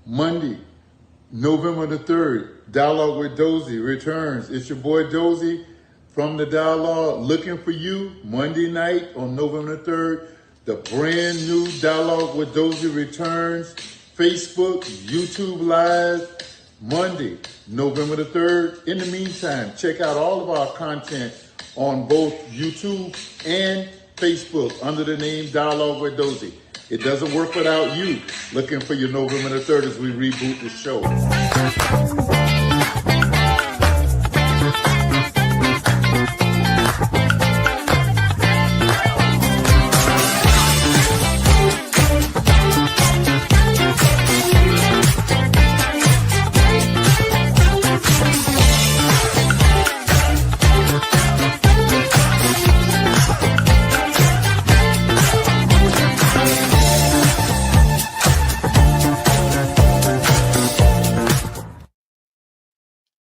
Monday, November the 3rd, Dialogue with Dozie returns. It's your boy Dozie from the Dialogue looking for you Monday night on November the 3rd. The brand new Dialogue with Dozie returns. Facebook, YouTube Live, Monday, November the 3rd. In the meantime, check out all of our content on both YouTube and Facebook under the name Dialogue with Dozie. It doesn't work without you. Looking for your November the 3rd as we reboot the show.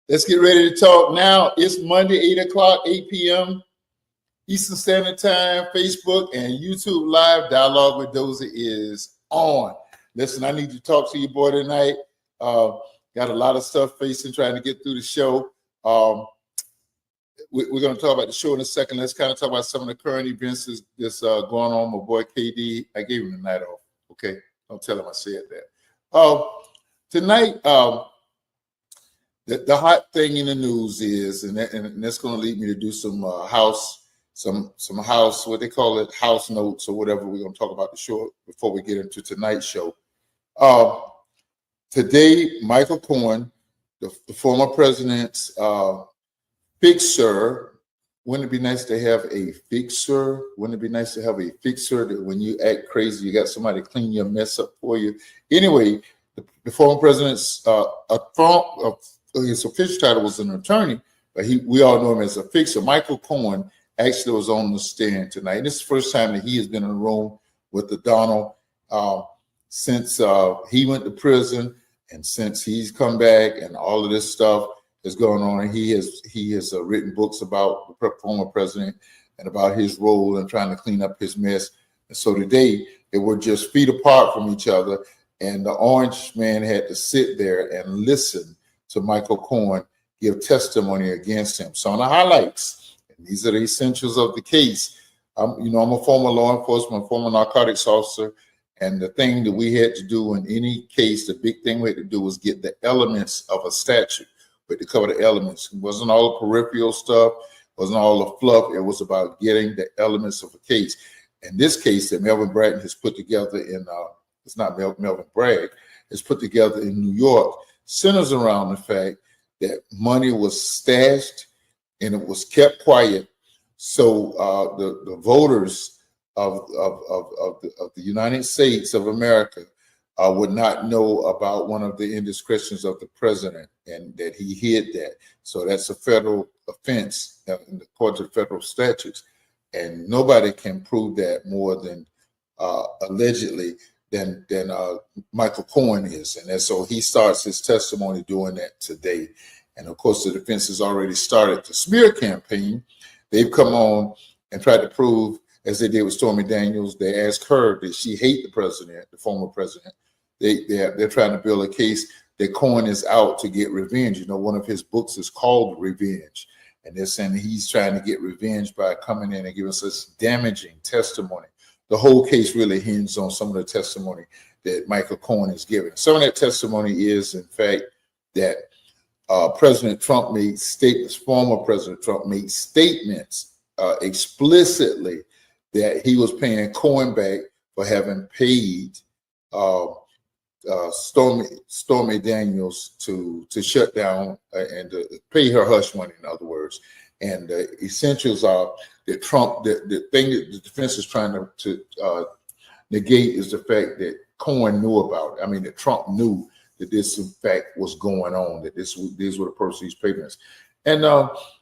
Let's get ready to talk now. It's Monday, 8 o'clock, 8 p.m. Eastern Standard Time. Facebook and YouTube Live Dialogue with Dozie is on. Listen, I need to talk to your boy tonight. Got a lot of stuff facing, trying to get through the show. We're going to talk about the show in a second. Let's kind of talk about some of the current events that's going on. My boy KD, I gave him the night off. Okay, don't tell him I said that. Tonight, the hot thing in the news is, and that's going to lead me to do some house, what they call it, house notes or whatever. We're going to talk about the show before we get into tonight's show. Today, Michael Cohen, the former president's fixer. Wouldn't it be nice to have a fixer? Wouldn't it be nice to have a fixer that when you act crazy, you got somebody to clean your mess up for you? Anyway, the former president's his official title was an attorney, but we all know him as a fixer. Michael Cohen actually was on the stand tonight. And this is the first time that he has been in a room with the Donald since he went to prison and since he's come back, and all of this stuff is going on. And he has written books about the former president and about his role in trying to clean up his mess. And so today they were just feet apart from each other, and the orange man had to sit there and listen to Michael Cohen give testimony against him. So on the highlights, and these are the essentials of the case. I'm a former law enforcement, former narcotics officer, and the thing that we had to do in any case, the big thing we had to do was get the elements of a statute. We had to cover the elements. It wasn't all the peripheral stuff, it wasn't all the fluff. It was about getting the elements of a case. In this case that Melvin Bragg has put together in, it's not Melvin Bragg, it's put together in New York, centers around the fact that money was stashed and it was kept quiet, so the voters of the United States of America would not know about one of the indiscretions of the president, and that he hid that. So that's a federal offense according to federal statutes, and nobody can prove that more than allegedly than Michael Cohen is. And so he starts his testimony doing that today. And of course, the defense has already started the smear campaign. They've come on and tried to prove, as they did with Stormy Daniels, they asked her, did she hate the president, the former president? They're trying to build a case that Cohen is out to get revenge. One of his books is called Revenge. And they're saying he's trying to get revenge by coming in and giving such damaging testimony. The whole case really hinges on some of the testimony that Michael Cohen is giving. Some of that testimony is, in fact, that President Trump made statements, former President Trump made statements explicitly that he was paying Cohen back for having paid Stormy Daniels to shut down and to pay her hush money, in other words. And the essentials are that Trump, the thing that the defense is trying to negate is the fact that Cohen knew about it. I mean, that Trump knew that this, in fact, was going on, that these were the proceeds payments. And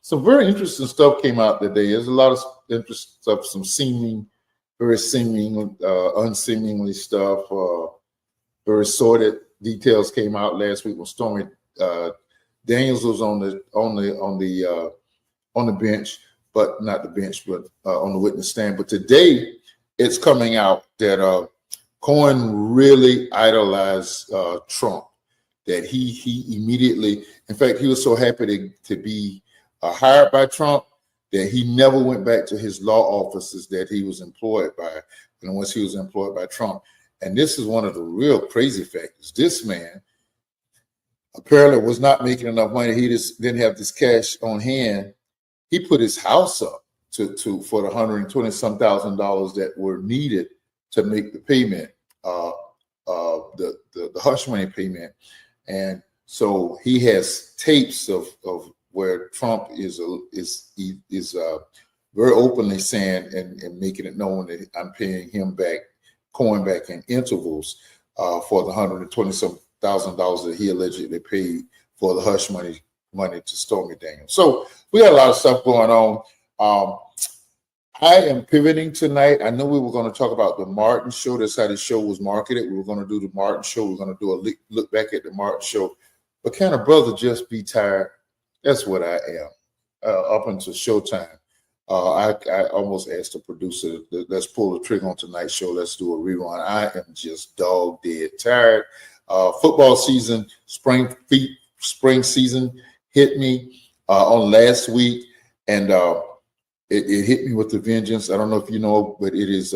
some very interesting stuff came out today. There's a lot of interesting stuff, some very unseemingly stuff, very sordid details came out last week when Stormy Daniels was on the bench, but not the bench, but on the witness stand. But today, it's coming out that Cohen really idolized Trump. that he immediately, in fact, he was so happy to be hired by Trump that he never went back to his law offices that he was employed by, and once he was employed by Trump. And this is one of the real crazy factors. This man apparently was not making enough money. He just didn't have this cash on hand. He put his house up for the $120,000 that were needed to make the payment, the hush money payment. And so he has tapes of where Trump is very openly saying and making it known that I'm paying him back, coin back in intervals for the $120,000 that he allegedly paid for the hush money to Stormy Daniels. So we got a lot of stuff going on. I am pivoting tonight. I know we were going to talk about the Martin show. That's how the show was marketed. We were going to do the Martin show. We're going to do a look back at the Martin show. But can a brother just be tired? That's what I am. Up until showtime, I almost asked the producer, let's pull the trigger on tonight's show. Let's do a rerun. I am just dog dead tired. Football season, spring season hit me on last week, and it hit me with the vengeance. I don't know if you know, but it is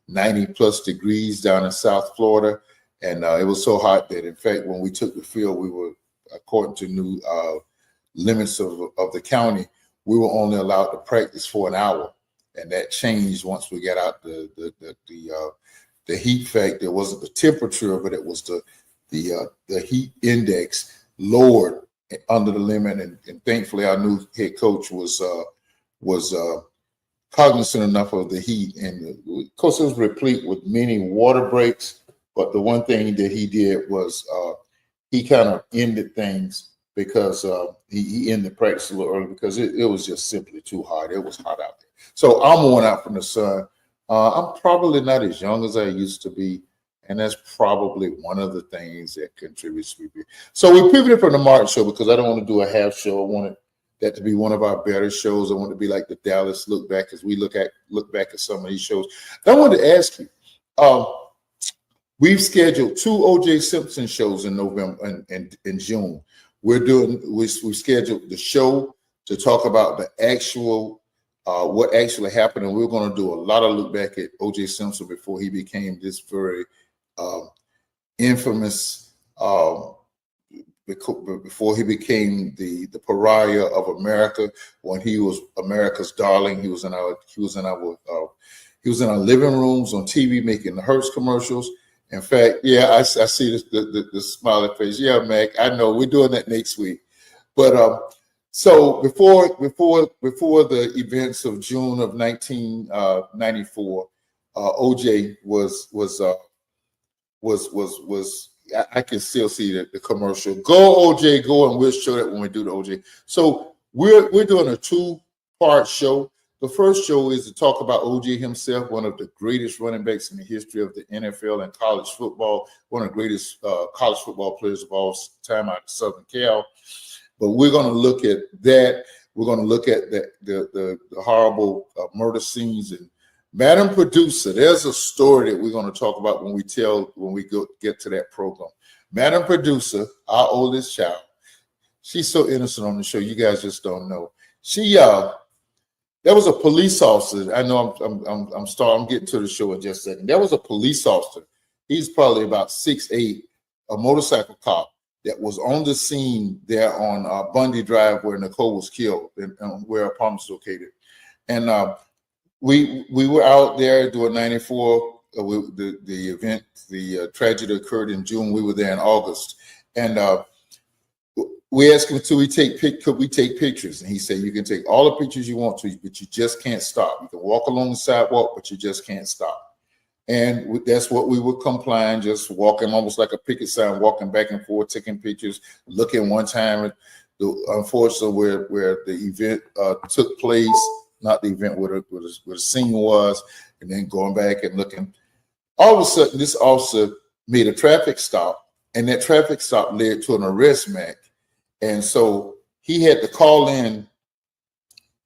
90 plus degrees down in South Florida, and it was so hot that, in fact, when we took the field, we were, according to new limits of the county, we were only allowed to practice for an hour, and that changed once we got out the heat factor. It wasn't the temperature, but it was the heat index lowered under the limit, and thankfully our new head coach was cognizant enough of the heat, and of course it was replete with many water breaks. But the one thing that he did was he kind of ended things because he ended practice a little early because it was just simply too hot. It was hot out there. So I'm worn out from the sun. I'm probably not as young as I used to be, and that's probably one of the things that contributes to me. So we pivoted from the Martin show because I don't want to do a half show. I wanted that to be one of our better shows. I want to be like the Dallas Look Back as we look back at some of these shows. I wanted to ask you, we've scheduled 2 O.J. Simpson shows in November and in June. We scheduled the show to talk about the actual what actually happened, and we're going to do a lot of look back at O.J. Simpson before he became this very infamous, before he became the pariah of America. When he was America's darling, he was in our living rooms on TV making the Hertz commercials. In fact, yeah, I see the smiling face. Yeah, Mac, I know we're doing that next week. But so before the events of June of 1994, OJ was I can still see the commercial. Go OJ, go, and we'll show that when we do the OJ. So we're doing a 2-part show. The first show is to talk about OJ himself, one of the greatest running backs in the history of the NFL and college football, one of the greatest college football players of all time out of Southern Cal. But we're going to look at that. We're going to look at the horrible murder scenes. And Madam Producer, there's a story that we're going to talk about when we get to that program. Madam Producer, our oldest child, she's so innocent on the show. You guys just don't know. There was a police officer. I know I'm getting to the show in just a second. There was a police officer. He's probably about 6'8", a motorcycle cop that was on the scene there on Bundy Drive where Nicole was killed and where her apartment is located. And we were out there doing 94. The event, the tragedy occurred in June. We were there in August. And we asked him, could we take pictures? And he said, you can take all the pictures you want to, but you just can't stop. You can walk along the sidewalk, but you just can't stop. And that's what we were complying, just walking almost like a picket sign, walking back and forth, taking pictures, looking one time at unfortunately where the event took place, not the event where the scene was, and then going back and looking. All of a sudden, this officer made a traffic stop, and that traffic stop led to an arrest, Mac. And so he had to call in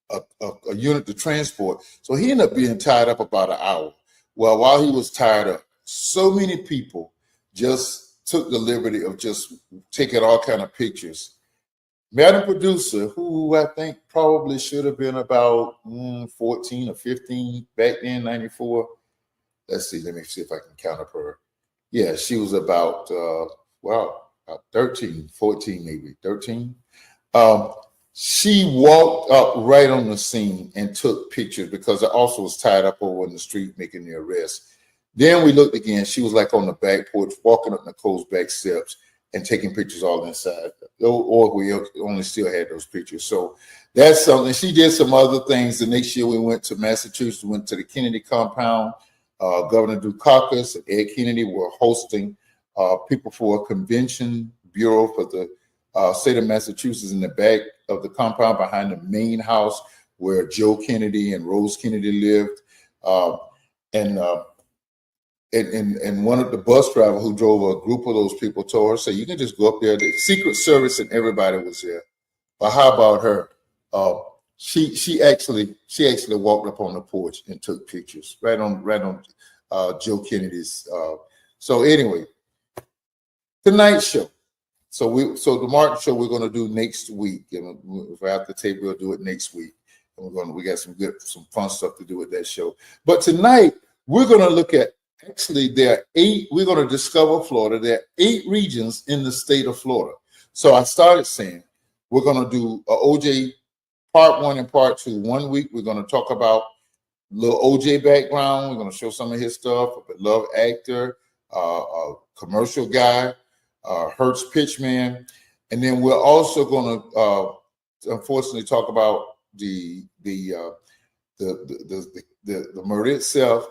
a unit to transport. So he ended up being tied up about an hour. Well, while he was tied up, so many people just took the liberty of just taking all kind of pictures. Madam Producer, who I think probably should have been about 14 or 15 back then, 94. Let's see, let me see if I can count up her. Yeah, she was about, about 13, 14 maybe, 13. She walked up right on the scene and took pictures because it also was tied up over in the street making the arrest. Then we looked again. She was like on the back porch, walking up Nicole's back steps and taking pictures all inside. Or we only still had those pictures. So that's something. She did some other things. The next year we went to Massachusetts, went to the Kennedy compound. Governor Dukakis and Ed Kennedy were hosting people for a convention bureau for the state of Massachusetts in the back of the compound behind the main house where Joe Kennedy and Rose Kennedy lived. And one of the bus drivers who drove a group of those people told her, "So you can just go up there." The Secret Service and everybody was there. But how about her? She actually walked up on the porch and took pictures right on Joe Kennedy's. So anyway, tonight's show. So the Martin show we're going to do next week. And if I have to tape, we'll do it next week. And we got some fun stuff to do with that show. But tonight we're going to look at, actually there are 8. We're going to discover Florida. There are 8 regions in the state of Florida. So I started saying we're going to do OJ part 1 and part 2. 1 week we're going to talk about little OJ background. We're going to show some of his stuff. A beloved actor, a commercial guy. Hertz pitchman, and then we're also going to, unfortunately, talk about the murder itself,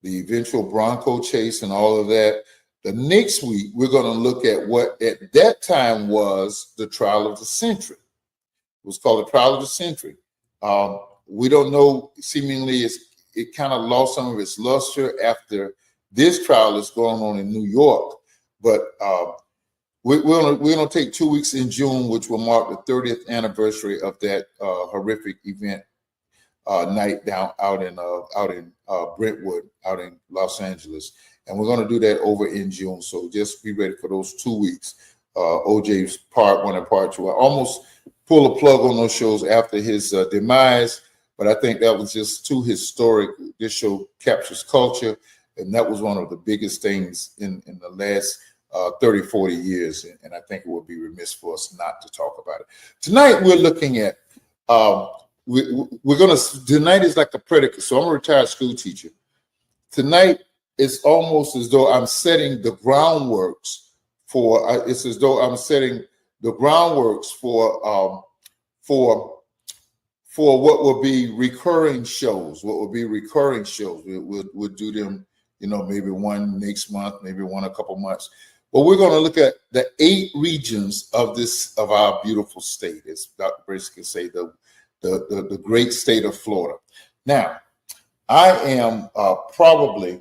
the eventual Bronco chase, and all of that. The next week, we're going to look at what at that time was the trial of the century. It was called the trial of the century. We don't know. Seemingly, it kind of lost some of its luster after this trial is going on in New York, but we're going to take 2 weeks in June, which will mark the 30th anniversary of that horrific event night out in Brentwood, out in Los Angeles, and we're going to do that over in June. So just be ready for those 2 weeks. OJ's part 1 and part 2. I almost pull a plug on those shows after his demise, but I think that was just too historic. This show captures culture, and that was one of the biggest things in the last 30, 40 years, and I think it would be remiss for us not to talk about it. Tonight, we're looking at, tonight is like a predicate. So I'm a retired school teacher. Tonight, it's almost as though I'm setting the groundworks for, it's as though I'm setting the groundworks for what will be recurring shows, We'll do them, maybe one next month, maybe one a couple months. Well, we're going to look at the 8 regions of our beautiful state. It's Dr. Brace can say the great state of Florida. Now, I'm probably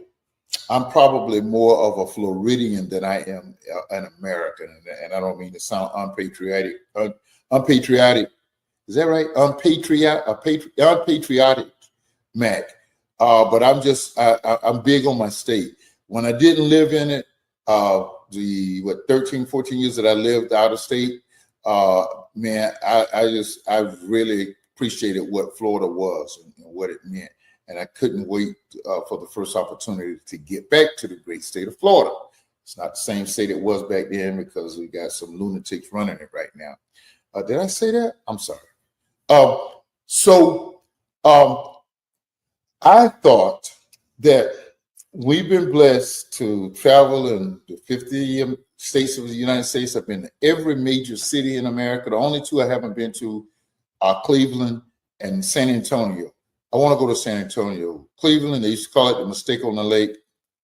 more of a Floridian than I am an American, and I don't mean to sound unpatriotic. Unpatriotic, is that right? Unpatriotic, Mac. But I'm big on my state. When I didn't live in it, 13, 14 years that I lived out of state, man, I really appreciated what Florida was and what it meant. And I couldn't wait for the first opportunity to get back to the great state of Florida. It's not the same state it was back then because we got some lunatics running it right now. Did I say that? I'm sorry. I thought that we've been blessed to travel in the 50 states of the United States. I've been to every major city in America. The only 2 I haven't been to are Cleveland and San Antonio. I want to go to San Antonio. Cleveland, they used to call it the mistake on the lake.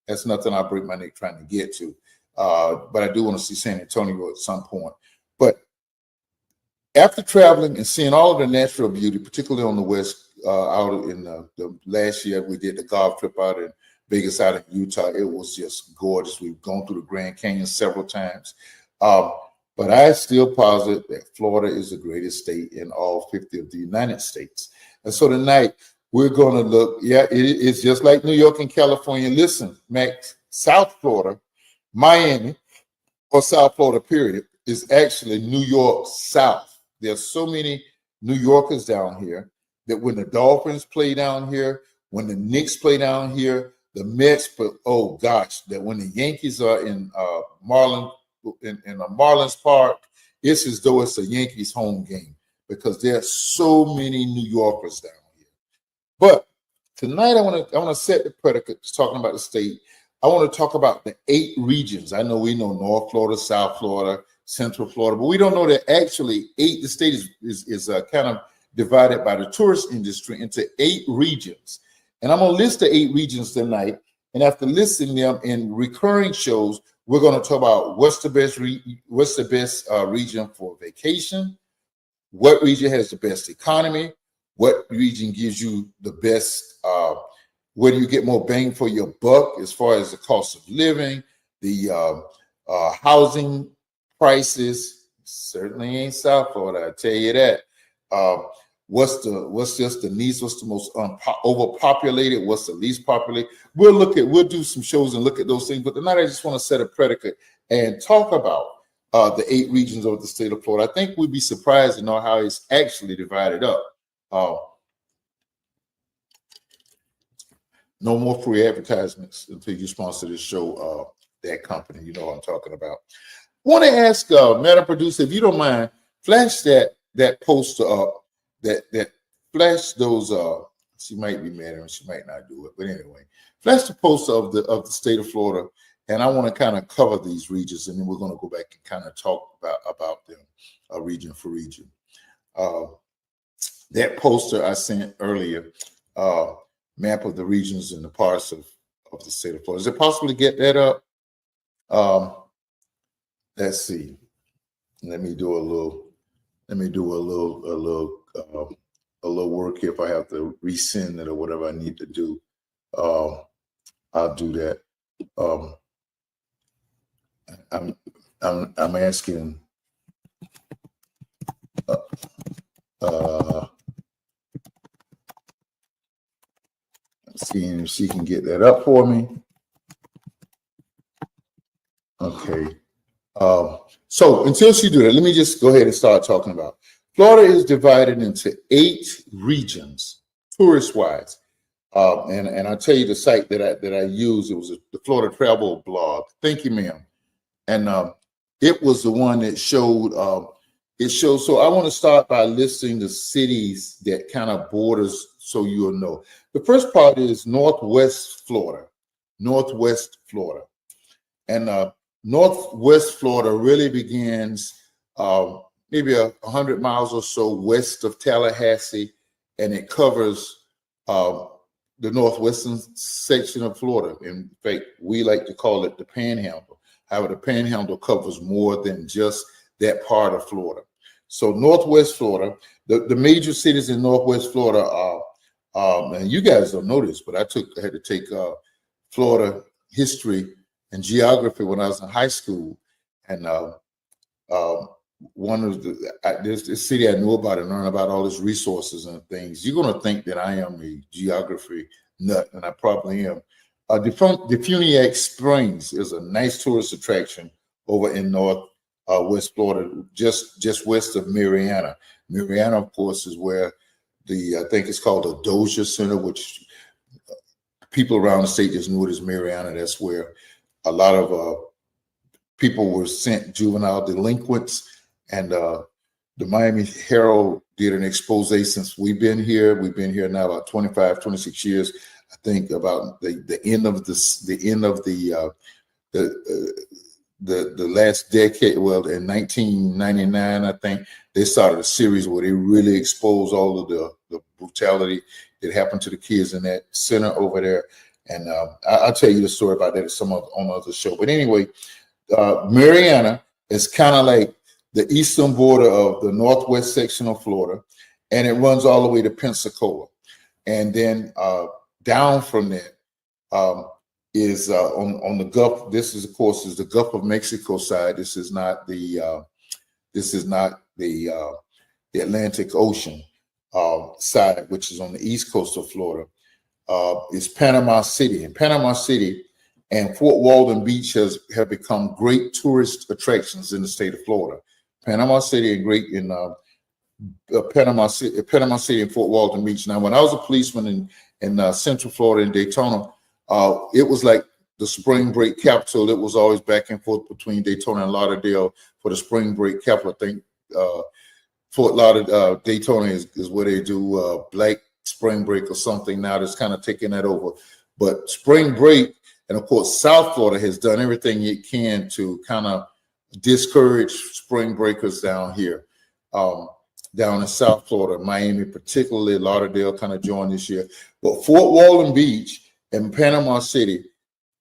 That's nothing I'll break my neck trying to get to. But I do want to see San Antonio at some point. But after traveling and seeing all of the natural beauty, particularly on the West, out in the last year, we did the golf trip out in Vegas, out in Utah. It was just gorgeous. We've gone through the Grand Canyon several times. But I still posit that Florida is the greatest state in all 50 of the United States. And so tonight, we're going to look, it's just like New York and California. Listen, Max, South Florida, Miami, or South Florida, period, is actually New York South. There's so many New Yorkers down here that when the Dolphins play down here, when the Knicks play down here, the Mets, but oh gosh, that when the Yankees are in Marlins Park, it's as though it's a Yankees home game because there are so many New Yorkers down here. But tonight I want to set the predicate talking about the state. I want to talk about the 8 regions. I know we know North Florida, South Florida, Central Florida, but we don't know that actually the state is kind of divided by the tourist industry into 8 regions. And I'm going to list the 8 regions tonight. And after listing them in recurring shows, we're going to talk about what's the best region for vacation, what region has the best economy, what region gives you the best, where do you get more bang for your buck as far as the cost of living, the housing prices. Certainly ain't South Florida, I tell you that. What's just the needs? What's the most overpopulated? What's the least populated? We'll do some shows and look at those things. But tonight I just want to set a predicate and talk about the 8 regions of the state of Florida. I think we'd be surprised to know how it's actually divided up. No more free advertisements until you sponsor this show. That company, you know what I'm talking about. Want to ask Madam Producer, if you don't mind, flash that poster up. That flash those. She might be mad and she might not do it, but anyway, flash the poster of the state of Florida, and I want to kind of cover these regions, and then we're going to go back and kind of talk about them, region for region. That poster I sent earlier, map of the regions and the parts of the state of Florida. Is it possible to get that up? Let's see. Let me do a little work here. If I have to resend it or whatever I need to do, I'll do that. I'm asking. Seeing if she can get that up for me. Okay. So until she do that, let me just go ahead and start talking about. Florida is divided into 8 regions, tourist-wise. And I'll tell you the site that I used. It was the Florida Travel blog. Thank you, ma'am. And it was the one that showed. So I want to start by listing the cities that kind of borders, so you'll know. The first part is Northwest Florida. And Northwest Florida really begins maybe 100 miles or so west of Tallahassee, and it covers the northwestern section of Florida. In fact, we like to call it the Panhandle. However, the Panhandle covers more than just that part of Florida. So Northwest Florida, the major cities in Northwest Florida are, and you guys don't know this, but I had to take Florida history and geography when I was in high school, and there's this city I knew about and learned about all these resources and things. You're going to think that I am a geography nut, and I probably am. Defuniak Springs is a nice tourist attraction over in West Florida, just west of Marianna. Marianna, of course, is where I think it's called the Dozie Center, which people around the state just knew it as Marianna. That's where a lot of people were sent juvenile delinquents, and the Miami Herald did an expose since we've been here. We've been here now about 25, 26 years. I think about the end of the last decade. Well, in 1999, I think they started a series where they really exposed all of the brutality that happened to the kids in that center over there. And I'll tell you the story about that on another show. But anyway, Marianna is kind of like the eastern border of the northwest section of Florida, and it runs all the way to Pensacola. And then down from there is on the Gulf. This is, of course, the Gulf of Mexico side. This is not the Atlantic Ocean side, which is on the east coast of Florida. Is Panama City. And Panama City and Fort Walton Beach have become great tourist attractions in the state of Florida. Panama City and Panama City and Fort Walton Beach. Now, when I was a policeman in Central Florida in Daytona, it was like the spring break capital. It was always back and forth between Daytona and Lauderdale for the spring break capital. I think Fort Lauderdale, Daytona is where they do Black Spring Break or something now that's kind of taking that over. But spring break, and of course, South Florida has done everything it can to kind of discourage spring breakers down here. Down in South Florida, Miami, particularly Lauderdale kind of joined this year. But Fort Walton Beach and Panama City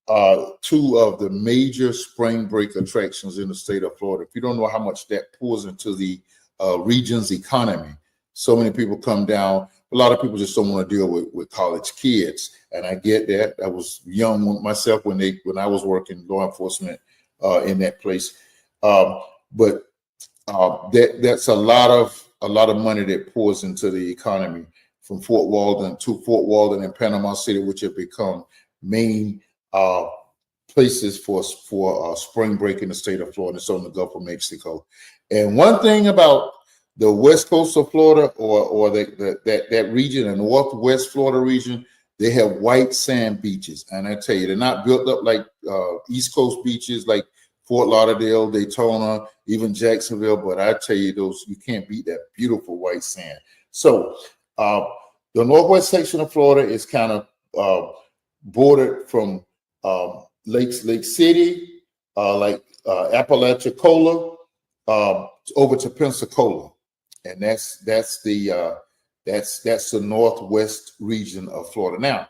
are two of the major spring break attractions in the state of Florida. If you don't know how much that pours into the region's economy, so many people come down. A lot of people just don't want to deal with college kids, and I get that. I was young myself when I was working law enforcement in that place, but that's a lot of money that pours into the economy from Fort Walton and Panama City, which have become main places for spring break in the state of Florida. It's on the Gulf of Mexico. And one thing about the west coast of Florida or that region, the northwest Florida region, they have white sand beaches. And I tell you, they're not built up like East Coast beaches like Fort Lauderdale, Daytona, even Jacksonville. But I tell you, you can't beat that beautiful white sand. So the northwest section of Florida is kind of bordered from Lake City, like Apalachicola, over to Pensacola, and that's the northwest region of Florida. Now,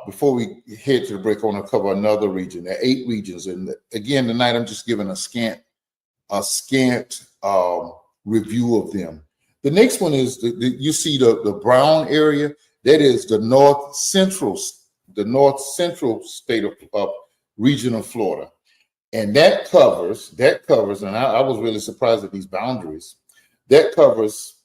before we head to the break, I want to cover another region. There are 8 regions, and again tonight I'm just giving a scant review of them. The next one is you see the brown area. That is the north central state of region of Florida, and that covers. And I was really surprised at these boundaries. That covers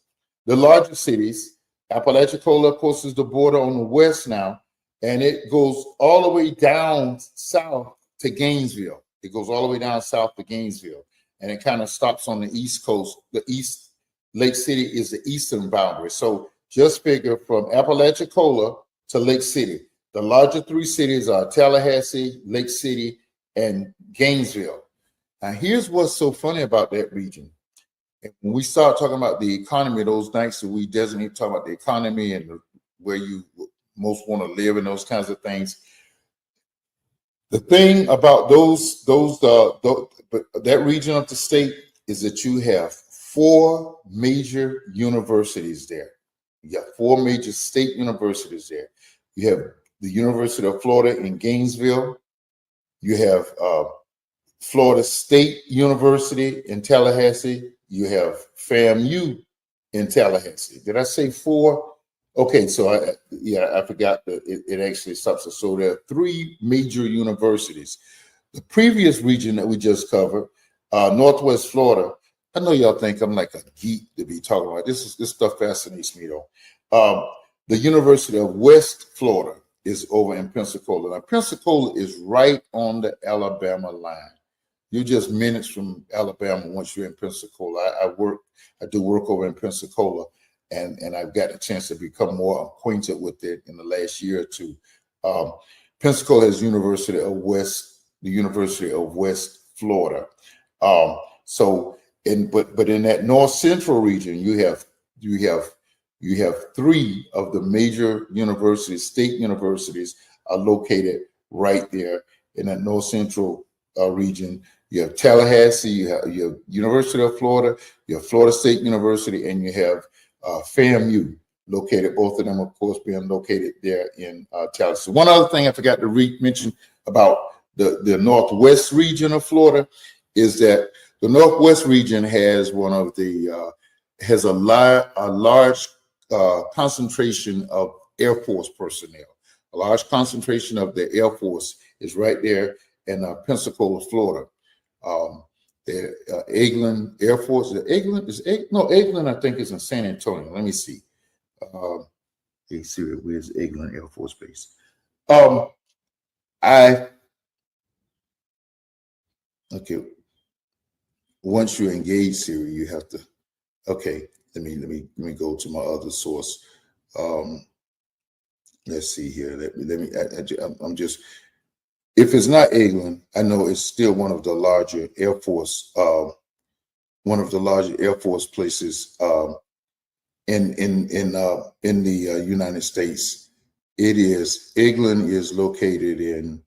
the larger cities. Apalachicola, of course, is the border on the west now, and it goes all the way down south to Gainesville. It goes all the way down south to Gainesville, and it kind of stops on the east coast. The east Lake City is the eastern boundary. So just figure from Apalachicola to Lake City. The larger 3 cities are Tallahassee, Lake City, and Gainesville. Now, here's what's so funny about that region. When we start talking about the economy, those nights that we designate talk about the economy and where you most want to live and those kinds of things. The thing about that region of the state is that you have 4 major universities there. You got 4 major state universities there. You have the University of Florida in Gainesville. You have Florida State University in Tallahassee. You have FAMU in Tallahassee. Did I say 4? Okay, so I forgot that it actually stops. So there are 3 major universities. The previous region that we just covered, Northwest Florida. I know y'all think I'm like a geek to be talking about this. This stuff fascinates me though. The University of West Florida is over in Pensacola. Now, Pensacola is right on the Alabama line. You're just minutes from Alabama once you're in Pensacola. I do work over in Pensacola, and I've got a chance to become more acquainted with it in the last year or 2. Pensacola has the University of West Florida. But in that north central region, you have 3 of the major universities, state universities, are located right there in that north central region. You have Tallahassee, you have University of Florida, you have Florida State University, and you have FAMU located. Both of them, of course, being located there in Tallahassee. One other thing I forgot to mention about the northwest region of Florida is that the northwest region has has a large concentration of Air Force personnel. A large concentration of the Air Force is right there in Pensacola, Florida. The Eglin Air Force. Eglin I think is in San Antonio. Let me see. Let's see where's Eglin Air Force Base. Okay. Once you engage Siri, you have to. Okay. Let me go to my other source. Let's see here. I'm just. If it's not England, I know it's still one of the larger Air Force. One of the larger Air Force places in the United States. It is. England is located in.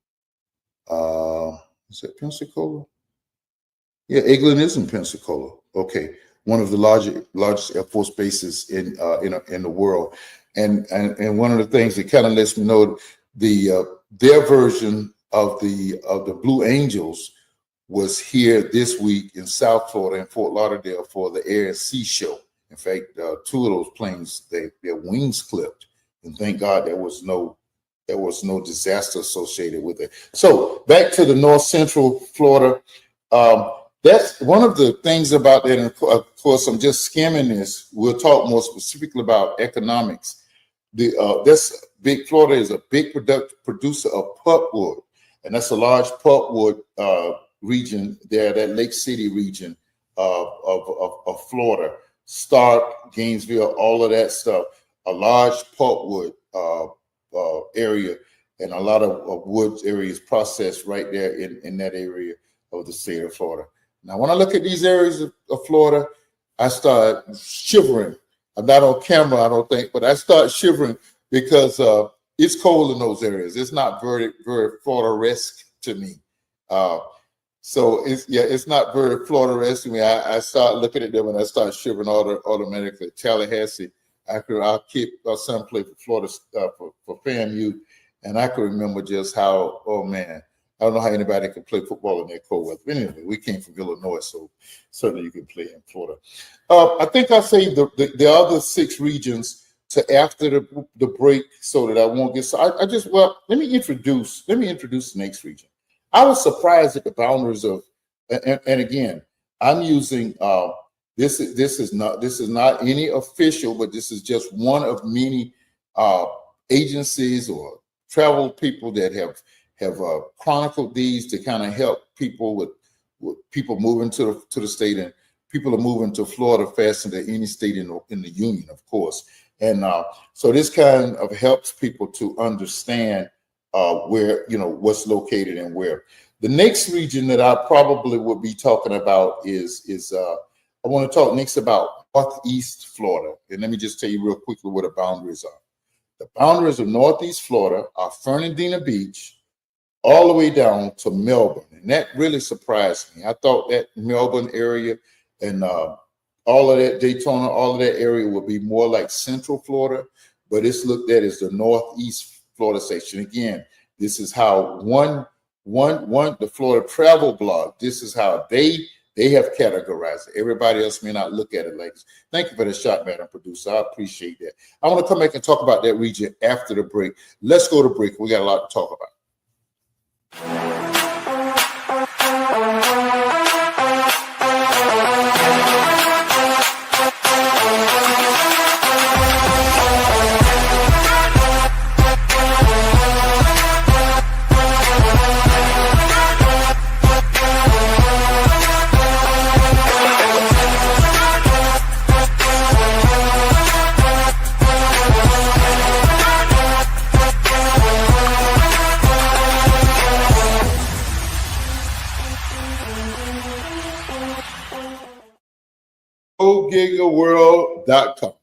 Is that Pensacola? Yeah, England is in Pensacola. Okay, one of the largest Air Force bases in the world, and one of the things that kind of lets me know their version of the Blue Angels was here this week in South Florida in Fort Lauderdale for the Air and Sea Show. In fact, two of those planes, their wings clipped, and thank God there was no disaster associated with it. So back to the North Central Florida. That's one of the things about that. And of course, I'm just skimming this. We'll talk more specifically about economics. This big Florida is a big producer of pulpwood, and that's a large pulpwood region there, that Lake City region of Florida, Stark, Gainesville, all of that stuff. A large pulpwood area, and a lot of wood areas processed right there in that area of the state of Florida. Now, when I look at these areas of Florida, I start shivering. I'm not on camera, I don't think, but I start shivering because it's cold in those areas. It's not very, very Florida-esque to me. So it's not very Florida-esque to me. I start looking at them and I start shivering automatically. Tallahassee, I'll keep our son play for Florida for FAMU, and I can remember just how, oh man, I don't know how anybody can play football in that cold weather. But anyway, we came from Illinois, so certainly you can play in Florida. I think I'll say the other 6 regions to after the break so that I won't get. So let me introduce the next region. I was surprised at the boundaries of, and again, I'm using this is not any official, but this is just one of many agencies or travel people that have chronicled these to kind of help people with people moving to the state, and people are moving to Florida faster than any state in the union, of course. And so this kind of helps people to understand where, what's located and where. The next region that I probably would be talking about is I want to talk next about Northeast Florida. And let me just tell you real quickly what the boundaries are. The boundaries of Northeast Florida are Fernandina Beach all the way down to Melbourne. And that really surprised me. I thought that Melbourne area and all of that, Daytona, all of that area would be more like Central Florida, but it's looked at as the Northeast Florida section. Again, this is how the Florida Travel Blog, this is how they have categorized it. Everybody else may not look at it like this. Thank you for the shot, Madam Producer. I appreciate that. I want to come back and talk about that region after the break. Let's go to break. We got a lot to talk about. GoGigaWorld.com.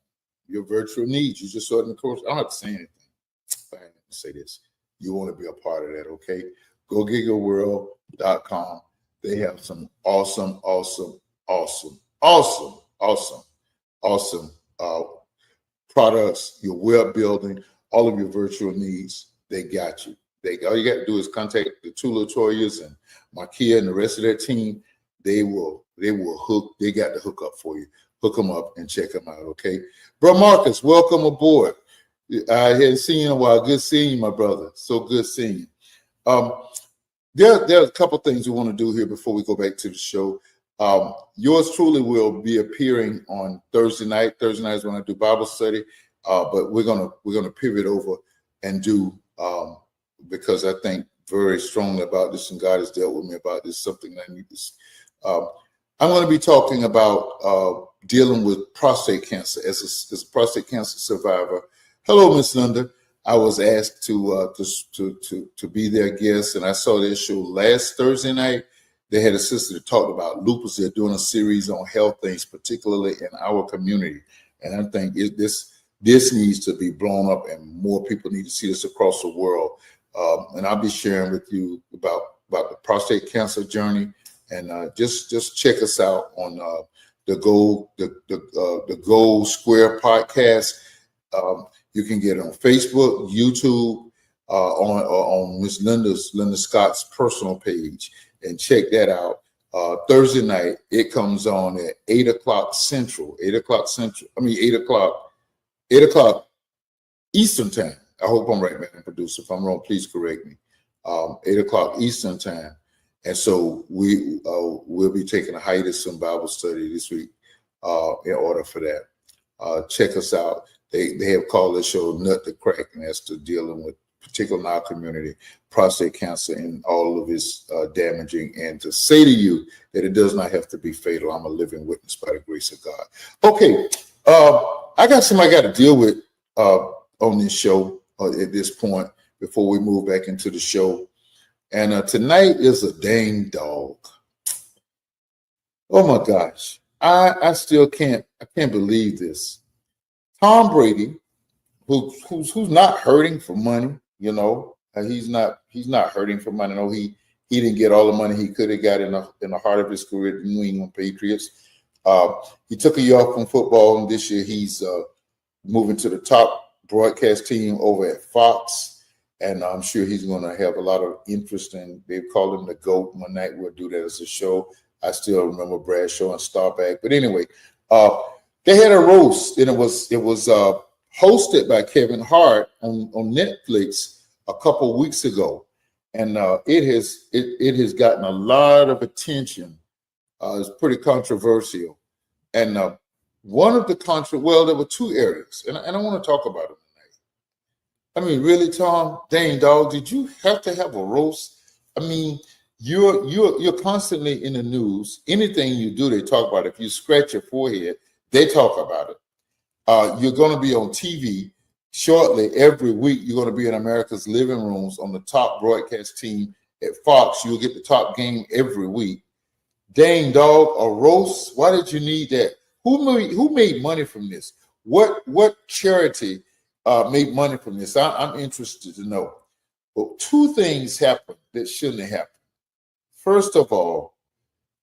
Your virtual needs. You just saw it in the course. I don't have to say anything. I have to say this. You want to be a part of that, okay? GoGigaWorld.com. They have some awesome products, your web building, all of your virtual needs. They got you. All you got to do is contact the two Latoyas and Markia and the rest of their team. They got the hook up for you. Hook them up and check them out, okay? Bro Marcus, welcome aboard. I hadn't seen you in a while. Good seeing you, my brother. So good seeing you. There are a couple things we want to do here before we go back to the show. Yours truly will be appearing on Thursday night. Thursday night is when I do Bible study, but we're gonna pivot over and do because I think very strongly about this, and God has dealt with me about this. Something I need to. I'm going to be talking about dealing with prostate cancer as a prostate cancer survivor. Hello, Miss Linda. I was asked to be their guest, and I saw their show last Thursday night. They had a sister that talked about lupus. They're doing a series on health things, particularly in our community. And I think this needs to be blown up, and more people need to see this across the world. And I'll be sharing with you about the prostate cancer journey. And just check us out on the Gold Square podcast. You can get it on Facebook, YouTube, on Miss Linda Scott's personal page, and check that out. Thursday night, it comes on at 8 o'clock Central. 8 o'clock Central. I mean 8 o'clock Eastern time. I hope I'm right, man, producer. If I'm wrong, please correct me. 8 o'clock Eastern time. And so we'll be taking a hiatus in Bible study this week in order for that. Check us out. They have called the show Nut to Crack, and that's to dealing with, particularly in our community, prostate cancer and all of its damaging, and to say to you that it does not have to be fatal. I'm a living witness by the grace of God. Okay, I got something I got to deal with on this show at this point before we move back into the show. And tonight is a dang dog. Oh my gosh. I still can't believe this. Tom Brady, who's not hurting for money, you know, he's not hurting for money. No, he didn't get all the money he could have got in the heart of his career, the New England Patriots. He took a year off from football, and this year he's moving to the top broadcast team over at Fox. And I'm sure he's going to have a lot of interest in. They called him the GOAT. One night we'll do that as a show. I still remember Bradshaw and Starback. But anyway, they had a roast, and it was hosted by Kevin Hart on Netflix a couple of weeks ago, and it has gotten a lot of attention. It's pretty controversial, and one of the there were two areas, and I want to talk about it. I mean, really, Tom? Dang, dog, did you have to have a roast? I mean, you're constantly in the news. Anything you do, they talk about it. If you scratch your forehead, they talk about it. You're going to be on TV shortly. Every week, you're going to be in America's living rooms on the top broadcast team at Fox. You'll get the top game every week. Dang, dog, a roast? Why did you need that? Who made money from this? What charity made money from this? I'm interested to know. But two things happened that shouldn't have happened. First of all,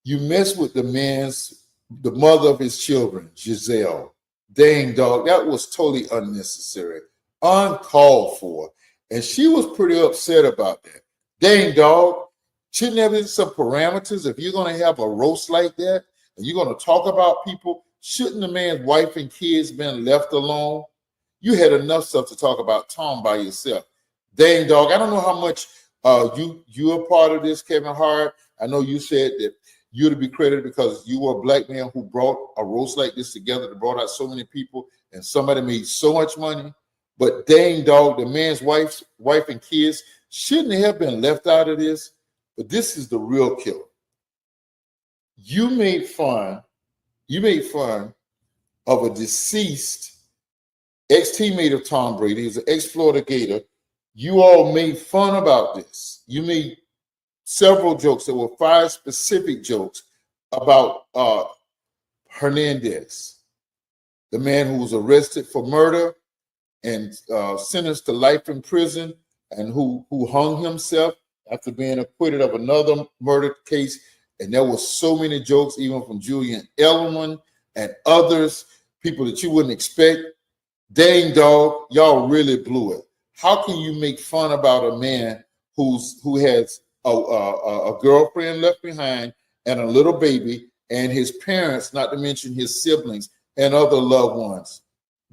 you mess with the mother of his children, Giselle. Dang, dog, that was totally unnecessary, uncalled for. And she was pretty upset about that. Dang, dog, shouldn't there be some parameters? If you're going to have a roast like that and you're going to talk about people, shouldn't the man's wife and kids been left alone? You had enough stuff to talk about Tom by yourself. Dang, dog, I don't know how much you're a part of this, Kevin Hart. I know you said that you're to be credited because you were a black man who brought a roast like this together, that brought out so many people, and somebody made so much money. But dang, dog, the man's wife and kids shouldn't have been left out of this. But this is the real killer. You made fun of a deceased ex-teammate of Tom Brady. He's an ex-Florida Gator. You all made fun about this. You made several jokes. There were 5 specific jokes about Hernandez, the man who was arrested for murder and sentenced to life in prison, and who hung himself after being acquitted of another murder case. And there were so many jokes, even from Julian Edelman and others, people that you wouldn't expect. Dang, dog, y'all really blew it. How can you make fun about a man who has a girlfriend left behind and a little baby, and his parents, not to mention his siblings and other loved ones?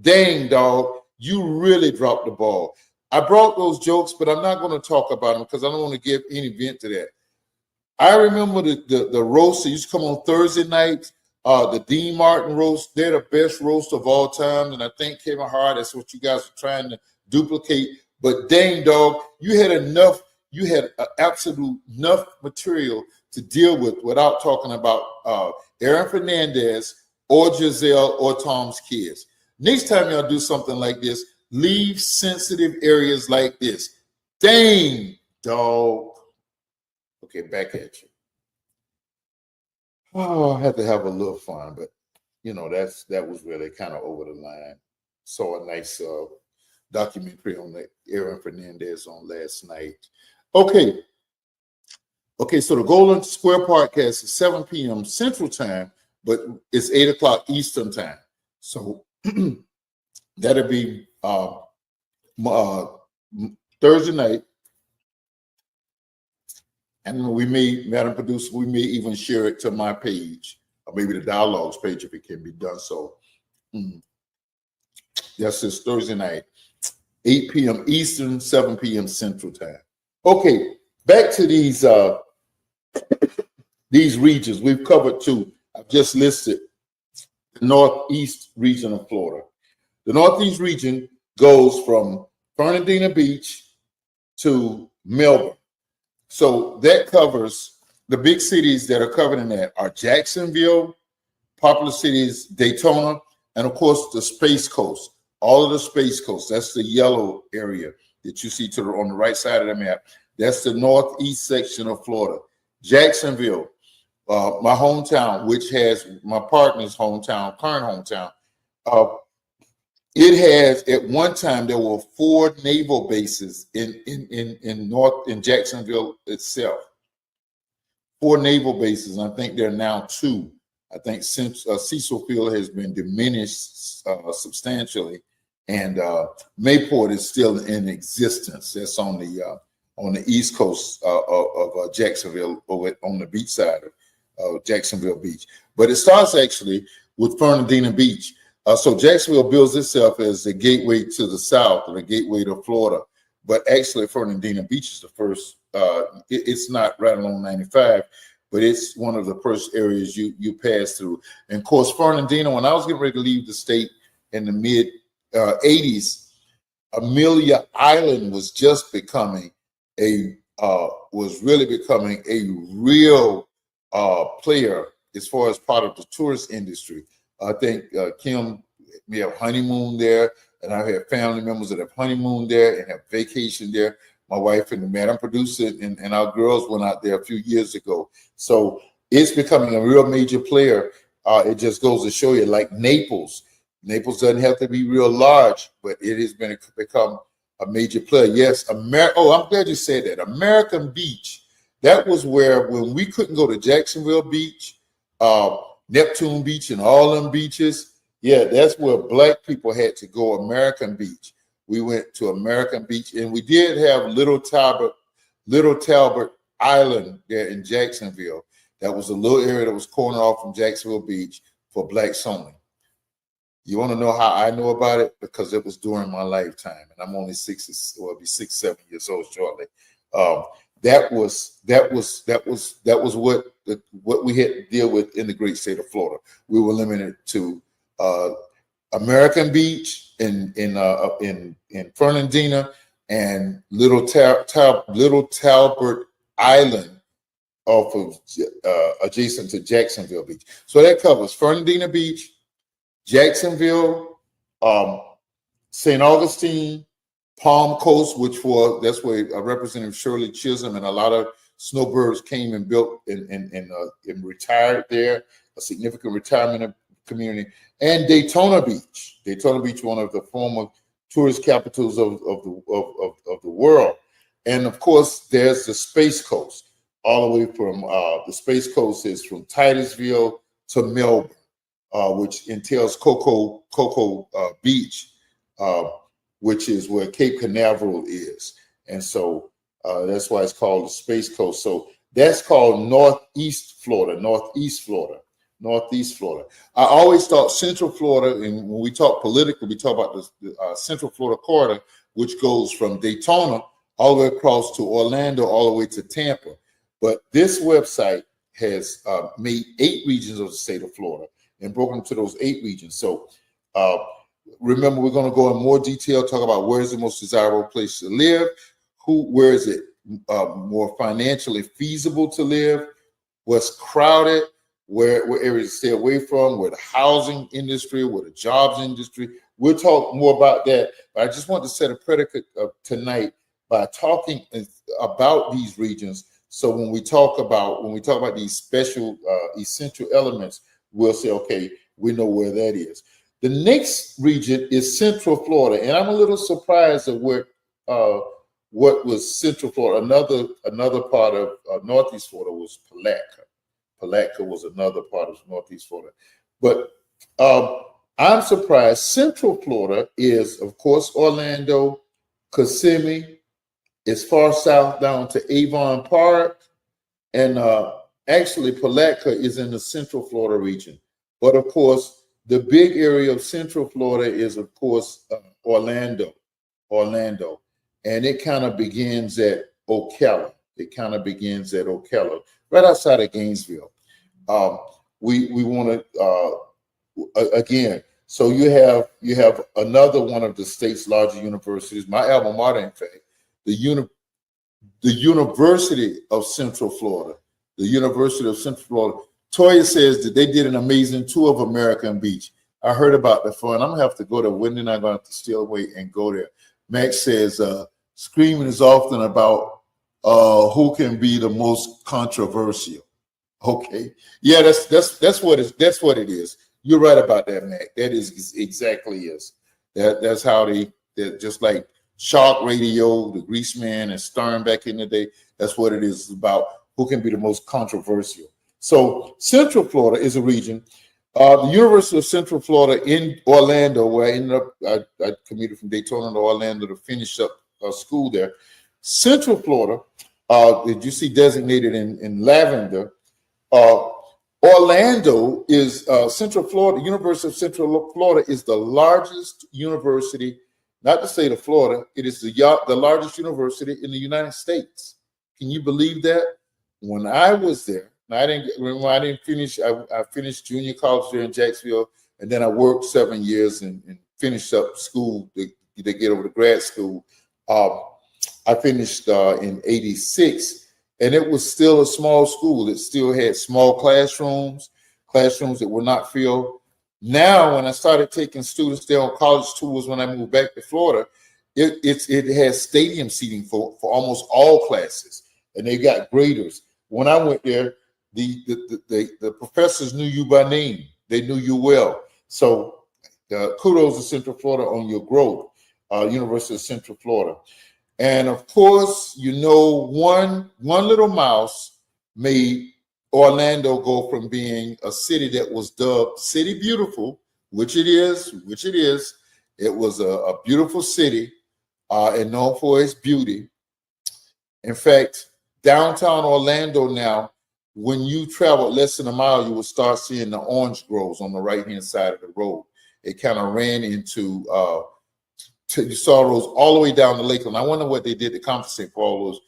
Dang, dog, you really dropped the ball. I brought those jokes, but I'm not going to talk about them because I don't want to give any vent to that. I remember the roast that used to come on Thursday nights. The Dean Martin roast, they're the best roast of all time. And I think Kevin Hart, that's what you guys are trying to duplicate. But dang, dog, you had enough you had absolute enough material to deal with without talking about Aaron Fernandez or Giselle or Tom's kids. Next time y'all do something like this, leave sensitive areas like this. Dang, dog. Okay, back at you. Oh, I had to have a little fun, but you know, that was really kind of over the line. Saw a nice documentary on the Aaron Fernandez on last night. Okay, so the Golden Square podcast is 7 p.m. Central Time, but it's 8 o'clock Eastern Time. So that'll be Thursday night. And we may, Madam Producer, we may even share it to my page, or maybe the Dialogues page if it can be done so. That's this Thursday night, 8 p.m. Eastern, 7 p.m. Central Time. Okay, back to these regions. We've covered two. I've just listed the Northeast region of Florida. The Northeast region goes from Fernandina Beach to Melbourne. So that covers the big cities that are covered in that are Jacksonville, popular cities, Daytona, and of course the Space Coast. All of the Space Coast, that's the yellow area that you see on the right side of the map. That's the northeast section of Florida. Jacksonville, my hometown, which has my partner's hometown, current hometown. It has, at one time, there were 4 naval bases in Jacksonville itself. 4 naval bases, and I think there are now 2. I think since Cecil Field has been diminished substantially, and Mayport is still in existence. That's on the east coast of Jacksonville, over on the beach side of Jacksonville Beach. But it starts actually with Fernandina Beach. So Jacksonville bills itself as the gateway to the south, or the gateway to Florida. But actually, Fernandina Beach is the first. It's not right along 95, but it's one of the first areas you pass through. And of course, Fernandina, when I was getting ready to leave the state in the mid 80s, Amelia Island was just becoming really becoming a real player as far as part of the tourist industry. I think Kim, we have honeymoon there, and I have family members that have honeymoon there and have vacation there. My wife and the Madam Producer and our girls went out there a few years ago. So it's becoming a real major player. It just goes to show you, like Naples. Naples doesn't have to be real large, but it has become a major player. Yes, I'm glad you said that. American Beach. That was where, when we couldn't go to Jacksonville Beach, Neptune Beach, and all them beaches, yeah, that's where black people had to go. American Beach. We went to American Beach, and we did have Little Talbot Island there in Jacksonville. That was a little area that was cornered off from Jacksonville Beach for blacks only. You want to know how I know about it? Because it was during my lifetime, and I'm only 7 years old shortly. That was what we had to deal with in the great state of Florida. We were limited to American Beach in Fernandina and Little Talbot Island off of adjacent to Jacksonville Beach. So that covers Fernandina Beach, Jacksonville, St. Augustine, Palm Coast, that's where Representative Shirley Chisholm and a lot of snowbirds came and built and retired there, a significant retirement community, and Daytona Beach. Daytona Beach, one of the former tourist capitals of the world. And of course, there's the Space Coast, all the way from the Space Coast is from Titusville to Melbourne, which entails Cocoa Beach, which is where Cape Canaveral is. And so that's why it's called the Space Coast. So that's called Northeast Florida. I always thought Central Florida, and when we talk politically, we talk about the Central Florida corridor, which goes from Daytona all the way across to Orlando, all the way to Tampa. But this website has made 8 regions of the state of Florida and broken into those 8 regions. So remember, we're going to go in more detail, talk about where is the most desirable place to live, where is it more financially feasible to live, what's crowded, where areas to stay away from, where the housing industry, where the jobs industry. We'll talk more about that, but I just want to set a predicate tonight by talking about these regions. So when we talk about these special essential elements, we'll say, okay, we know where that is. The next region is Central Florida, and I'm a little surprised at what was Central Florida. Another part of Northeast Florida was Palatka. Palatka was another part of Northeast Florida, but I'm surprised. Central Florida is, of course, Orlando, Kissimmee, as far south down to Avon Park, and actually Palatka is in the Central Florida region. But of course, the big area of Central Florida is, of course, Orlando, and it kind of begins at Ocala. Right outside of Gainesville. We want to again. So you have another one of the state's larger universities, my alma mater, in fact, the University of Central Florida. The University of Central Florida. Toya says that they did an amazing tour of American Beach. I heard about the fun. I'm gonna have to go there. Wendy and I'm gonna have to steal away and go there. Max says screaming is often about who can be the most controversial. Okay, yeah, that's what it is. You're right about that, Mac. That is exactly is. That's how they're just like Shark Radio, the Greaseman, and Stern back in the day. That's what it is. It's about who can be the most controversial. So Central Florida is a region. The University of Central Florida in Orlando, where I ended up, I commuted from Daytona to Orlando to finish up school there. Central Florida, did you see designated in lavender? Orlando is Central Florida. University of Central Florida is the largest university, not the state of Florida. It is the largest university in the United States. Can you believe that? When I was there, I didn't finish. I finished junior college there in Jacksonville, and then I worked 7 years and finished up school to get over to grad school. I finished in '86. And it was still a small school. It still had small classrooms that were not filled. Now, when I started taking students there on college tours when I moved back to Florida, it has stadium seating for almost all classes, and they got graders. When I went there, the professors knew you by name. They knew you well. So kudos to Central Florida on your growth, University of Central Florida. And of course, one little mouse made Orlando go from being a city that was dubbed City Beautiful, which it is. It was a beautiful city and known for its beauty. In fact, downtown Orlando now, when you travel less than a mile, you will start seeing the orange groves on the right-hand side of the road. It kind of ran into you saw those all the way down to Lakeland. I wonder what they did to compensate for all those.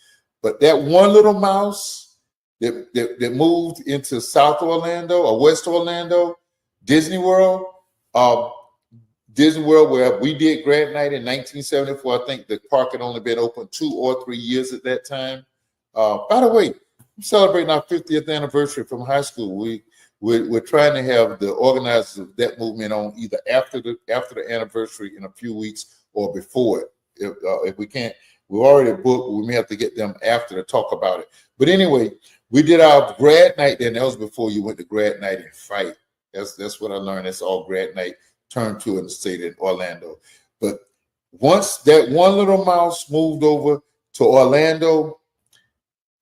But that one little mouse that moved into South Orlando or West Orlando, Disney World, where we did grad night in 1974. I think the park had only been open 2 or 3 years at that time. By the way, I'm celebrating our 50th anniversary from high school. We're trying to have the organizers of that movement on either after the anniversary in a few weeks or before it. If we can't, we're already booked. We may have to get them after to talk about it. But anyway, we did our grad night then. That was before you went to grad night and fight. That's what I learned. That's all grad night turned to in the state of Orlando. But once that one little mouse moved over to Orlando,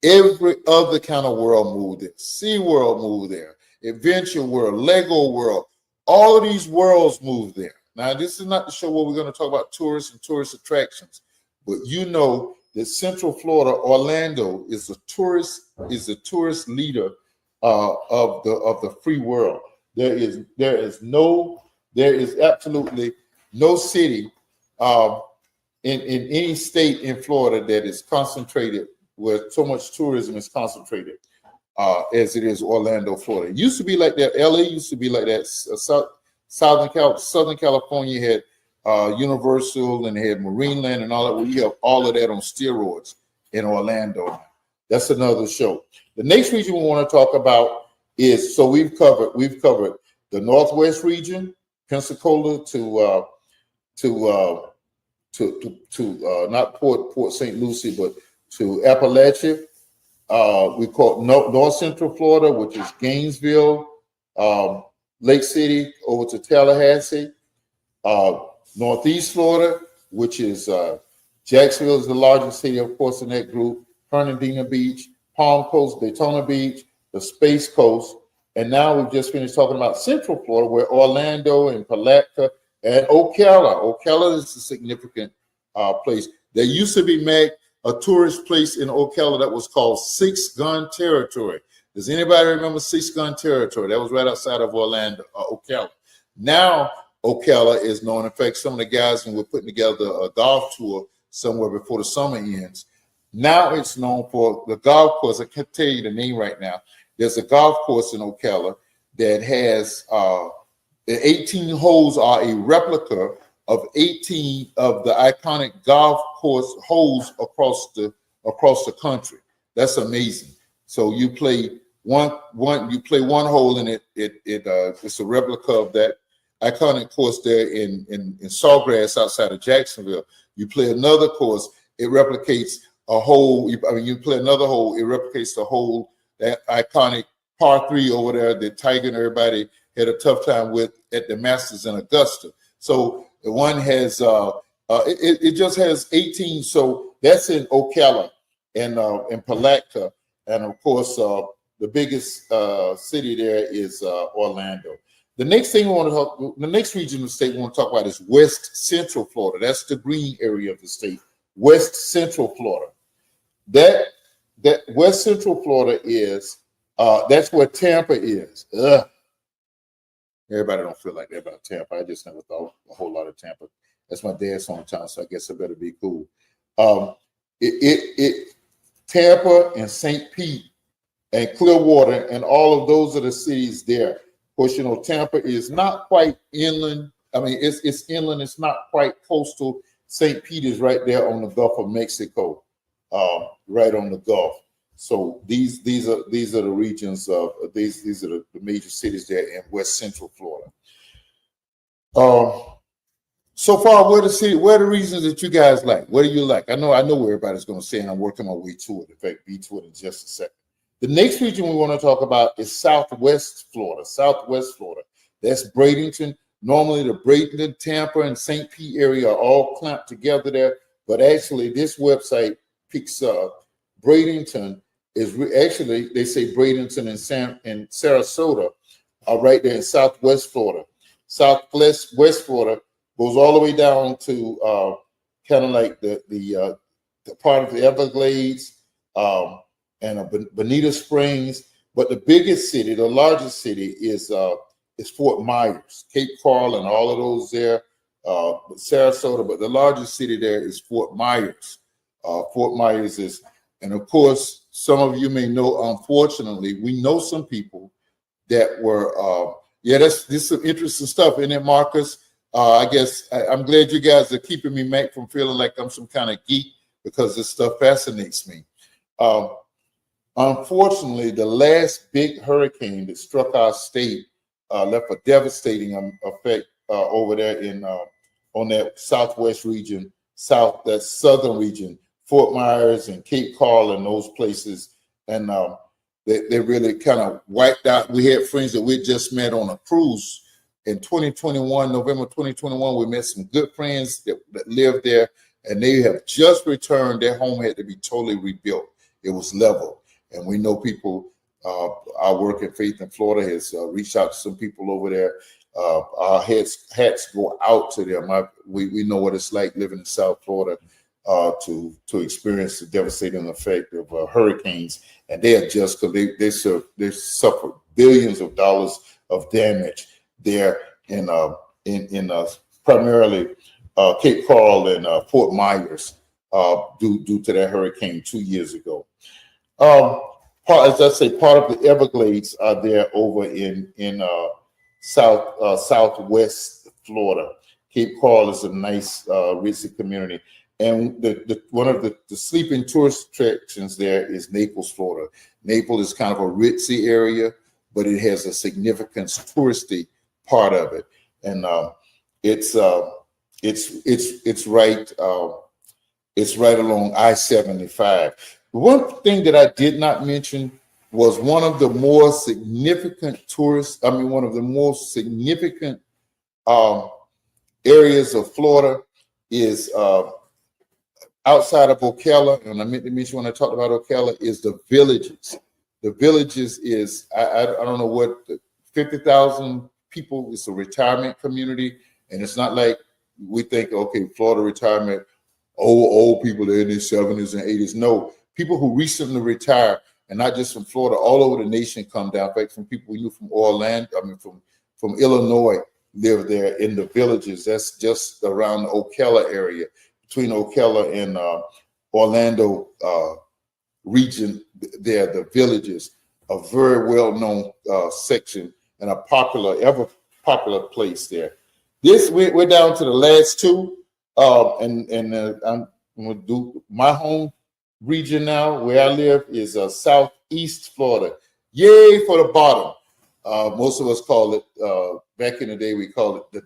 every other kind of world moved there. SeaWorld moved there. Adventure World, Lego World, all of these worlds moved there. Now, this is not the show where we're going to talk about tourists and tourist attractions, but you know that Central Florida, Orlando, is the tourist leader of the free world. There is absolutely no city in any state in Florida that is concentrated where so much tourism is concentrated as it is Orlando, Florida. It used to be like that. LA used to be like that. Southern California had Universal and they had Marineland and all that. We have all of that on steroids. in Orlando. That's another show. The next region we want to talk about is, so we've covered the Northwest region, Pensacola to not Port St. Lucie, but to Appalachia. We call North Central Florida, which is Gainesville, Lake City over to Tallahassee. Northeast Florida, which is Jacksonville is the largest city, of course, in that group. Fernandina Beach, Palm Coast, Daytona Beach, the Space Coast. And now we've just finished talking about Central Florida, where Orlando and Palatka and Ocala. Ocala is a significant place. There used to be, Meg, a tourist place in Ocala that was called Six Gun Territory. Does anybody remember Six Gun Territory? That was right outside of Orlando, Ocala. Now Ocala is known. In fact, some of the guys, when we're putting together a golf tour somewhere before the summer ends, now it's known for the golf course. I can't tell you the name right now. There's a golf course in Ocala that has 18 holes are a replica of 18 of the iconic golf course holes across the country. That's amazing. So you play one hole and it's a replica of that iconic course there in Sawgrass outside of Jacksonville. You play another course, it replicates a hole. You play another hole, it replicates the hole, that iconic par 3 over there that Tiger and everybody had a tough time with at the Masters in Augusta. So the one has it just has 18. So that's in Ocala and in Palatka, and of course the biggest city there is Orlando. The next thing the next region of the state we want to talk about is West Central Florida. That's the green area of the state, West Central Florida. That West Central Florida is, that's where Tampa is. Everybody don't feel like that about Tampa. I just never thought a whole lot of Tampa. That's my dad's hometown, so I guess I better be cool. Tampa and St. Pete and Clearwater and all of those are the cities there. Of course, you know, Tampa is not quite inland. I mean, it's inland. It's not quite coastal. St. Pete is right there on the Gulf of Mexico, right on the Gulf. So these are the regions of these are the major cities there in West Central Florida. So far, what are the reasons that you guys like? What do you like? I know where everybody's going to say, and I'm working my way to it. In fact, be to it in just a second. The next region we want to talk about is Southwest Florida. Southwest Florida. That's Bradenton. Normally, the Bradenton, Tampa, and St. Pete area are all clamped together there, but actually, this website picks up Bradenton. Actually, they say Bradenton and Sarasota are right there in Southwest Florida. West Florida goes all the way down to kind of like the part of the Everglades and Bonita Springs. But the biggest city, the largest city is Fort Myers, Cape Coral, and all of those there. Sarasota, but the largest city there is Fort Myers. Fort Myers is, and of course, some of you may know, unfortunately, we know some people that were, this is some interesting stuff, isn't it, Marcus? I guess I'm glad you guys are keeping me, Mac, from feeling like I'm some kind of geek, because this stuff fascinates me. Unfortunately, the last big hurricane that struck our state left a devastating effect over there on that southwest region, that southern region, Fort Myers and Cape Coral and those places. And they really kind of wiped out. We had friends that we just met on a cruise in 2021, November 2021. We met some good friends that lived there, and they have just returned. Their home had to be totally rebuilt. It was leveled. And we know people, our work in Faith in Florida has reached out to some people over there. Our hats go out to them. We know what it's like living in South Florida to experience the devastating effect of hurricanes. And they are just, because they suffered billions of dollars of damage there in primarily Cape Coral and Fort Myers due to that hurricane 2 years ago. As I say, part of the Everglades are there over in southwest Florida. Cape Coral is a nice, rich community. And one of the sleeping tourist attractions there is Naples, Florida. Naples is kind of a ritzy area, but it has a significant touristy part of it, and it's right it's right along I-75. One thing that I did not mention was one of the more significant one of the most significant areas of Florida is outside of Ocala, and I meant to mention when I talked about Ocala, is the Villages. The Villages is, I don't know what, 50,000 people. It's a retirement community, and it's not like we think, okay, Florida retirement, old people, they're in their 70s and 80s. No, people who recently retire, and not just from Florida, all over the nation come down. In fact, from people we knew from from Illinois, live there in the Villages. That's just around the Ocala area, between Ocala and Orlando region there, the Villages, a very well-known section and a ever popular place there. We're down to the last two, and I'm going to do my home region now. Where I live is Southeast Florida. Yay for the bottom. Most of us call it, back in the day, we call it the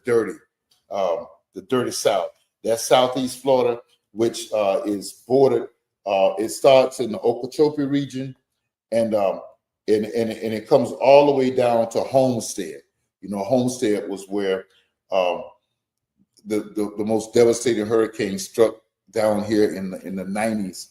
dirty South. That's Southeast Florida, which is bordered. It starts in the Okeechobee region, and it comes all the way down to Homestead. You know, Homestead was where the most devastating hurricane struck down here in the 90s,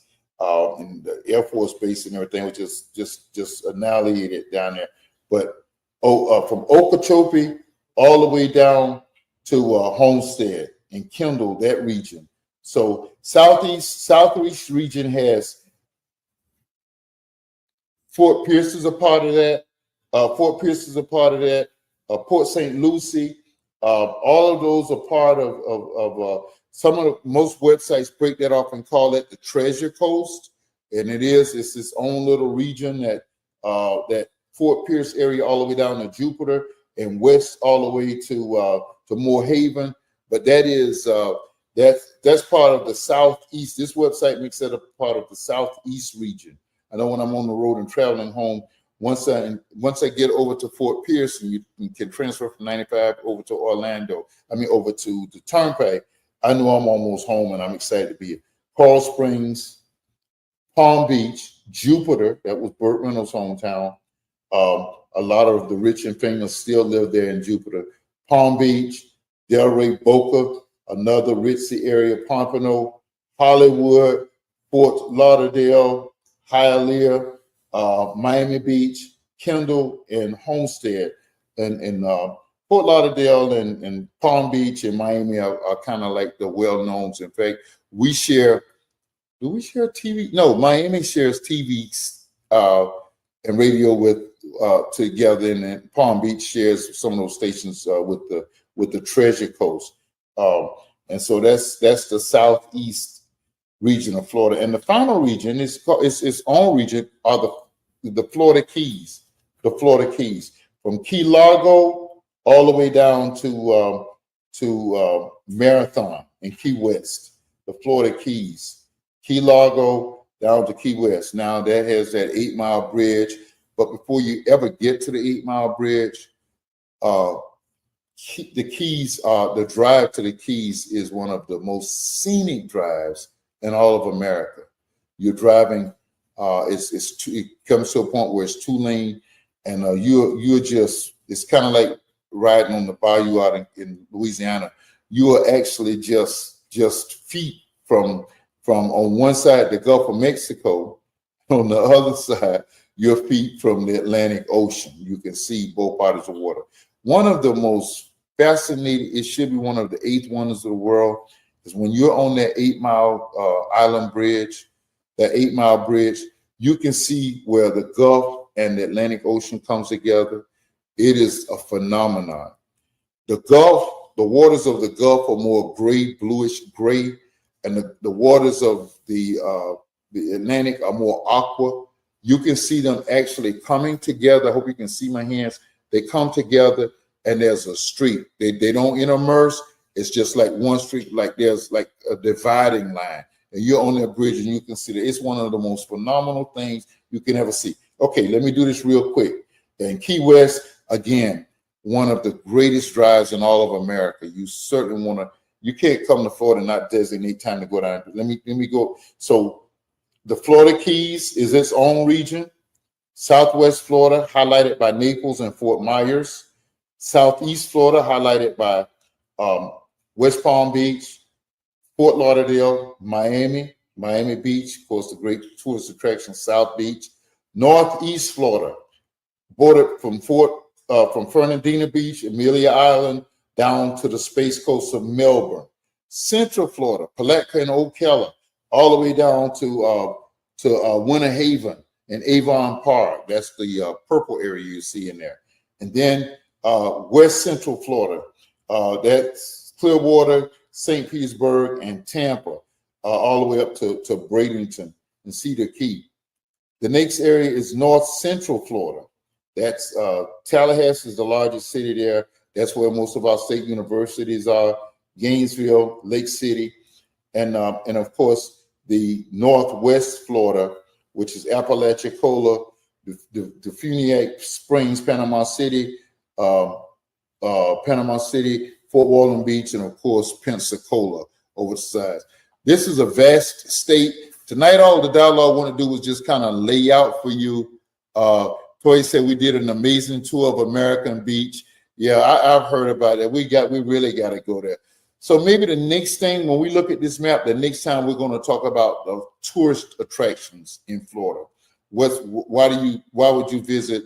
and the Air Force Base and everything was just annihilated down there. But from Okeechobee all the way down to Homestead and Kendall, that region. So Southeast region has Fort Pierce is a part of that. Port St. Lucie. All of those are part of some of the most websites break that off and call it the Treasure Coast, and it's its own little region that Fort Pierce area all the way down to Jupiter and west all the way to Moore Haven. But that's part of the Southeast. This website makes that a part of the Southeast region. I know when I'm on the road and traveling home, once I get over to Fort Pierce, and you can transfer from 95 over to over to the Turnpike, I know I'm almost home, and I'm excited to be here. Coral Springs, Palm Beach, Jupiter, that was Burt Reynolds' hometown. A lot of the rich and famous still live there in Jupiter. Palm Beach, Delray, Boca, another ritzy area, Pompano, Hollywood, Fort Lauderdale, Hialeah, Miami Beach, Kendall, and Homestead. And Fort Lauderdale and Palm Beach and Miami are kind of like the well-knowns. In fact, do we share TV? No, Miami shares TV and radio with together, and then Palm Beach shares some of those stations with the Treasure Coast. And so that's the Southeast region of Florida. And the final region is its own region are the Florida Keys. The Florida Keys, from Key Largo all the way down to Marathon and Key West. The Florida Keys, Key Largo down to Key West. Now that has that 8 Mile bridge, but before you ever get to the 8 Mile bridge, the drive to the Keys is one of the most scenic drives in all of America. You're driving, it comes to a point where it's 2-lane, and it's kind of like riding on the bayou out in Louisiana. You are actually just feet from on one side the Gulf of Mexico, on the other side your feet from the Atlantic Ocean. You can see both bodies of water. One of the most fascinating, it should be one of the 8 wonders of the world, is when you're on that 8 Mile island bridge, that 8 Mile bridge, you can see where the Gulf and the Atlantic Ocean comes together. It is a phenomenon. The waters of the Gulf are more gray, bluish gray, and the waters of the Atlantic are more aqua. You can see them actually coming together. I hope you can see my hands. They come together, and there's a street. They don't intermerge. It's just like one street, like there's like a dividing line, and you're on that bridge, and you consider it's one of the most phenomenal things you can ever see. Okay, let me do this real quick. In Key West, again, one of the greatest drives in all of America. You certainly want to. You can't come to Florida and not designate time to go down. Let me go. So the Florida Keys is its own region. Southwest Florida, highlighted by Naples and Fort Myers. Southeast Florida, highlighted by West Palm Beach, Fort Lauderdale, Miami Beach, of course, the great tourist attraction, South Beach. Northeast Florida, bordered from Fernandina Beach, Amelia Island, down to the Space Coast of Melbourne. Central Florida, Palatka and Ocala, all the way down to Winter Haven and Avon Park. That's the purple area you see in there. And then West Central Florida, that's Clearwater, St. Petersburg, and Tampa, all the way up to Bradenton and Cedar Key. The next area is North Central Florida. That's Tallahassee is the largest city there. That's where most of our state universities are. Gainesville, Lake City, and of course the Northwest Florida, which is Apalachicola, the Funiac Springs, Panama City, Fort Walton Beach, and of course Pensacola over the sides. This is a vast state. Tonight, all the dialogue I want to do was just kind of lay out for you. Toy said we did an amazing tour of American Beach. Yeah, I've heard about it. We really got to go there. So maybe the next thing, when we look at this map, the next time we're going to talk about the tourist attractions in Florida. Why would you visit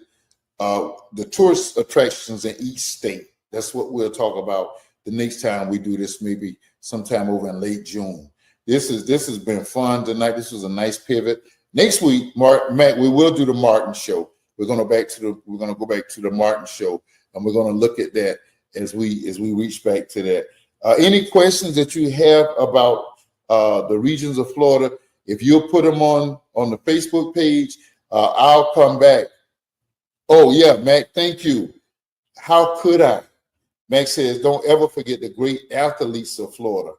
the tourist attractions in each state? That's what we'll talk about the next time we do this, maybe sometime over in late June. This has been fun tonight. This was a nice pivot. Next week, Matt, we will do the Martin show. We're going to go back to the Martin show, and we're going to look at that as we reach back to that. Any questions that you have about the regions of Florida, if you'll put them on the Facebook page, I'll come back. Oh, yeah, Mac, thank you. How could I? Mac says, don't ever forget the great athletes of Florida.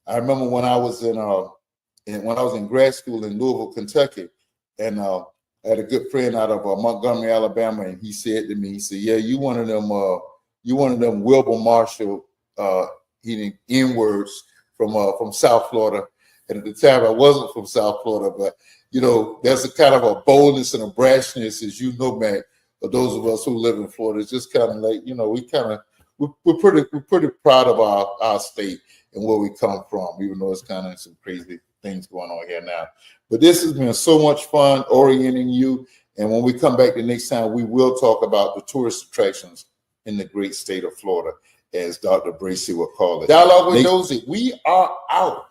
I remember when I was in grad school in Louisville, Kentucky, and I had a good friend out of Montgomery, Alabama, and he said to me, he said, yeah, you one of them Wilbur Marshall eating N-words from South Florida. And at the time, I wasn't from South Florida, but there's a kind of a boldness and a brashness, as you know, Mac, for those of us who live in Florida. It's just kind of like, we're pretty proud of our state and where we come from, even though it's kind of some crazy things going on here now. But this has been so much fun orienting you. And when we come back the next time, we will talk about the tourist attractions in the great state of Florida, as Dr. Bracy would call it. Dialogue with Dozie. We are out.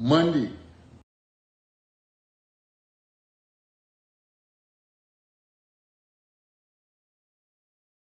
Monday.